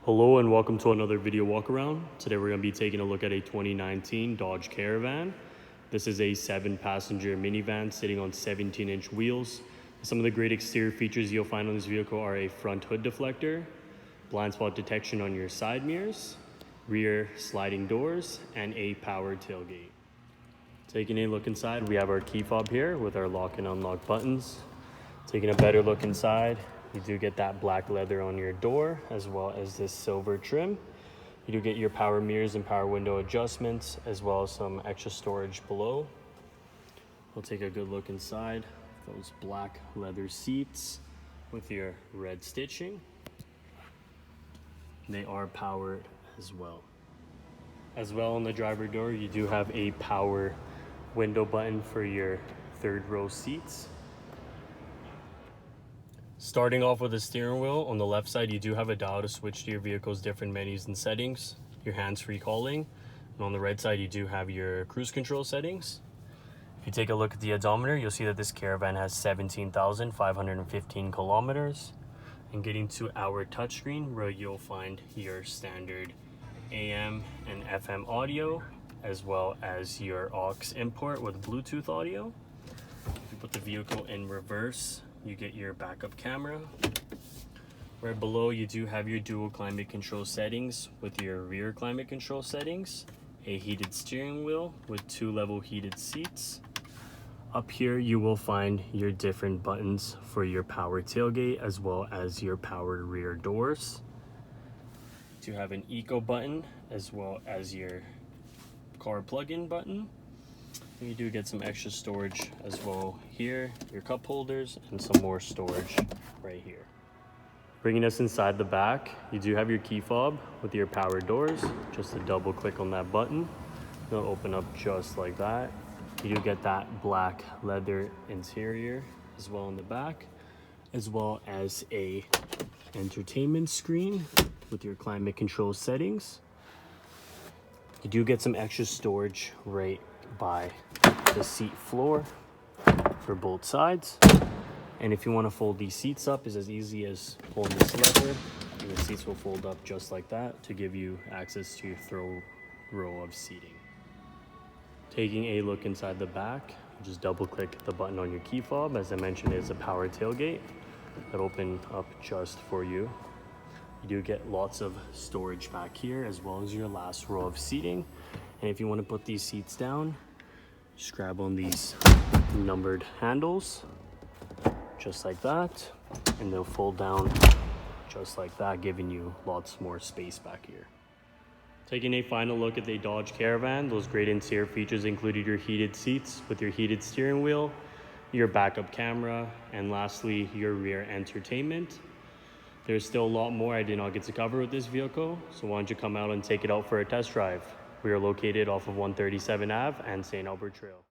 Hello and welcome to another video walk around. Today we're going to be taking a look at a 2019 Dodge Caravan. This is a 7-passenger minivan sitting on 17-inch wheels. Some of the great exterior features you'll find on this vehicle are a front hood deflector, blind spot detection on your side mirrors, rear sliding doors, and a power tailgate. Taking a look inside, we have our key fob here with our lock and unlock buttons. Taking a better look inside, you do get that black leather on your door as well as this silver trim. You do get your power mirrors and power window adjustments as well as some extra storage below. We'll take a good look inside. Those black leather seats with your red stitching. They are powered as well. As well on the driver door, you do have a power window button for your third row seats. Starting off with the steering wheel, on the left side you do have a dial to switch to your vehicle's different menus and settings, your hands-free calling, and on the right side you do have your cruise control settings. If you take a look at the odometer, you'll see that this Caravan has 17,515 kilometers. And getting to our touchscreen, where you'll find your standard AM and FM audio, as well as your aux import with Bluetooth audio. If you put the vehicle in reverse, you get your backup camera. Right below, you do have your dual climate control settings with your rear climate control settings, a heated steering wheel with 2-level heated seats. Up here, you will find your different buttons for your power tailgate as well as your power rear doors. You have an eco button as well as your car plug-in button. And you do get some extra storage as well here, your cup holders, and some more storage right here. Bringing us inside the back, you do have your key fob with your power doors. Just a double click on that button, they'll open up just like that. You do get that black leather interior as well in the back, as well as a entertainment screen with your climate control settings. You do get some extra storage right by the seat floor for both sides. And if you want to fold these seats up, it's as easy as pulling this lever, and the seats will fold up just like that to give you access to your third row of seating. Taking a look inside the back, just double click the button on your key fob. As I mentioned, it's a power tailgate that opens up just for you. You do get lots of storage back here as well as your last row of seating. And if you want to put these seats down, just grab on these numbered handles just like that, and they'll fold down just like that, giving you lots more space back here. Taking a final look at the Dodge Caravan, those great interior features included your heated seats with your heated steering wheel, your backup camera, and lastly, your rear entertainment. There's still a lot more I did not get to cover with this vehicle, so why don't you come out and take it out for a test drive. We are located off of 137 Ave and St. Albert Trail.